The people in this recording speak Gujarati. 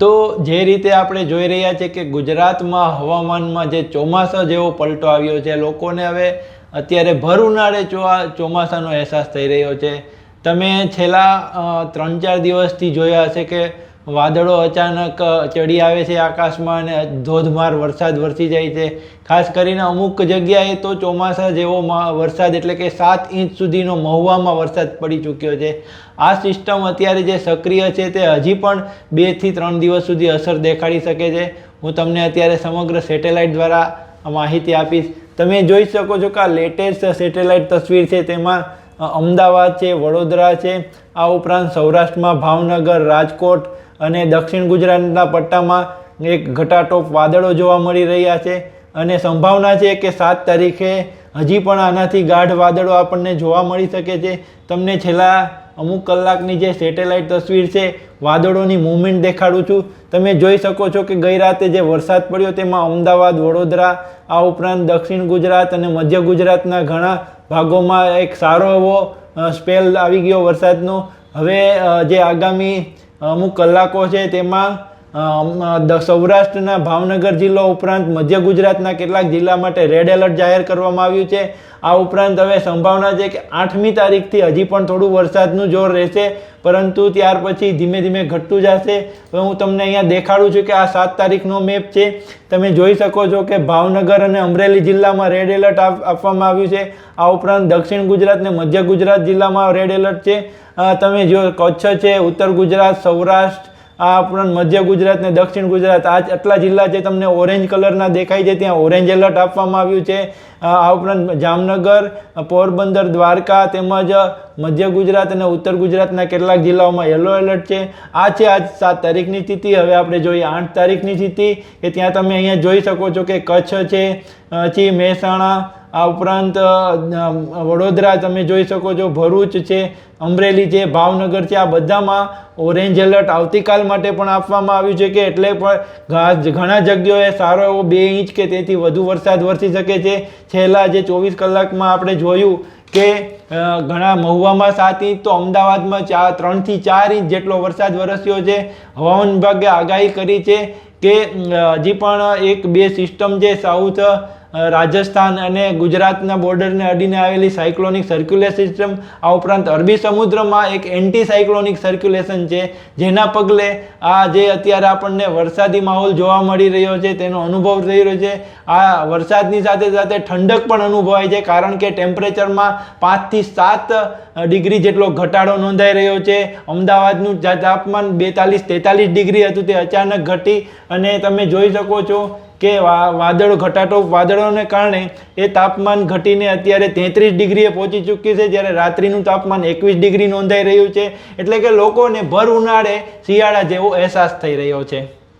તો જે રીતે આપણે જોઈ રહ્યા છીએ કે ગુજરાતમાં હવામાનમાં જે ચોમાસા જેવો પલટો આવ્યો છે, લોકોને હવે અત્યારે ભર ઉનાળે ચોમાસાનો અહેસાસ થઈ રહ્યો છે. તમે છેલ્લા 3-4 દિવસથી જોયા હશે કે વાદળો અચાનક ચડી આવે છે આકાશમાં અને ધોધમાર વરસાદ વરસી જાય છે. ખાસ કરીને અમુક જગ્યાએ તો ચોમાસા જેવો વરસાદ એટલે કે 7 ઇંચ સુધીનો મહુવામાં વરસાદ પડી ચૂક્યો છે. આ સિસ્ટમ અત્યારે જે સક્રિય છે તે હજી પણ 2 થી 3 દિવસ સુધી અસર દેખાડી શકે છે. હું તમને અત્યારે સમગ્ર સેટેલાઇટ દ્વારા માહિતી આપીશ. તમે જોઈ શકો છો કે આ લેટેસ્ટ સેટેલાઇટ તસવીર છે, તેમાં અમદાવાદ છે, વડોદરા છે, આ ઉપરાંત સૌરાષ્ટ્રમાં ભાવનગર, રાજકોટ અને દક્ષિણ ગુજરાતના પટ્ટામાં એક ઘટાટોપ વાદળો જોવા મળી રહ્યા છે અને સંભાવના છે કે 7 તારીખે હજી પણ આનાથી ગાઢ વાદળો આપણને જોવા મળી શકે છે. તમને છેલ્લા અમુક કલાકની જે સેટેલાઇટ તસવીર છે વાદળોની મૂવમેન્ટ દેખાડું છું. તમે જોઈ શકો છો કે ગઈ રાતે જે વરસાદ પડ્યો તેમાં અમદાવાદ, વડોદરા, આ ઉપરાંત દક્ષિણ ગુજરાત અને મધ્ય ગુજરાતના ઘણા ભાગોમાં એક સારો એવો સ્પેલ આવી ગયો વરસાદનો. હવે જે આગામી અમુક કલાકો છે તેમાં સૌરાષ્ટ્રના ભાવનગર જિલ્લો ઉપરાંત મધ્ય ગુજરાતના કેટલાક જિલ્લા માટે રેડ એલર્ટ જાહેર કરવામાં આવ્યું છે. આ ઉપરાંત હવે સંભાવના છે કે 8મી તારીખથી હજી પણ થોડું વરસાદનું જોર રહેશે, પરંતુ ત્યાર પછી ધીમે ધીમે ઘટતું જશે. હવે હું તમને અહીંયા દેખાડું છું કે આ 7 તારીખનો મેપ છે. તમે જોઈ શકો છો કે ભાવનગર અને અમરેલી જિલ્લામાં રેડ એલર્ટ આપવામાં આવ્યું છે. આ ઉપરાંત દક્ષિણ ગુજરાત અને મધ્ય ગુજરાત જિલ્લામાં રેડ એલર્ટ છે. તમે જો કચ્છ છે, ઉત્તર ગુજરાત, સૌરાષ્ટ્ર, આ ઉપરાંત મધ્ય ગુજરાત ને દક્ષિણ ગુજરાત, આટલા જિલ્લા જે તમને ઓરેન્જ કલરના દેખાય છે ત્યાં ઓરેન્જ એલર્ટ આપવામાં આવ્યું છે. આ ઉપરાંત જામનગર, પોરબંદર, દ્વારકા તેમજ મધ્ય ગુજરાત અને ઉત્તર ગુજરાતના કેટલાક જિલ્લાઓમાં યલો એલર્ટ છે. આ છે આજ 7 તારીખની સ્થિતિ. હવે આપણે જોઈએ 8 તારીખની સ્થિતિ, કે ત્યાં તમે અહીંયા જોઈ શકો છો કે કચ્છ છે, મહેસાણા, આ ઉપરાંત વડોદરા તમે જોઈ શકો છો, ભરૂચ છે, અમરેલી છે, ભાવનગર છે, આ બધામાં ઓરેન્જ એલર્ટ આવતીકાલ માટે પણ આપવામાં આવ્યું છે કે એટલે પણ ઘણા જગ્યાએ સારો એવો 2 ઇંચ કે તેથી વધુ વરસાદ વરસી શકે છે. છેલ્લા જે 24 કલાકમાં આપણે જોયું કે ઘણા મહુવામાં 7 ઇંચ તો અમદાવાદમાં 3 થી 4 ઇંચ જેટલો વરસાદ વરસ્યો છે. હવામાન વિભાગે આગાહી કરી છે કે હજી પણ 1-2 સિસ્ટમ જે સાઉથ રાજસ્થાન અને ગુજરાતના બોર્ડરને અડીને આવેલી સાયક્લોનિક સર્ક્યુલેશન સિસ્ટમ, આ ઉપરાંત અરબી સમુદ્રમાં એક એન્ટી સાયક્લોનિક સર્ક્યુલેશન છે, જેના પગલે આ જે અત્યારે આપણને વરસાદી માહોલ જોવા મળી રહ્યો છે તેનો અનુભવ થઈ રહ્યો છે. આ વરસાદની સાથે સાથે ઠંડક પણ અનુભવાય છે, કારણ કે ટેમ્પરેચરમાં 5 થી 7 ડિગ્રી જેટલો ઘટાડો નોંધાઈ રહ્યો છે. અમદાવાદનું તાપમાન 42-43 ડિગ્રી હતું, તે અચાનક ઘટી અને તમે જોઈ શકો છો કે વાદળોને કારણે એ તાપમાન ઘટીને અત્યારે 33 ડિગ્રીએ પહોંચી ચૂક્યું છે, જ્યારે રાત્રિનું તાપમાન 21 ડિગ્રી નોંધાઈ રહ્યું છે. એટલે કે લોકોને ભર ઉનાળે શિયાળા જેવો અહેસાસ થઈ રહ્યો છે.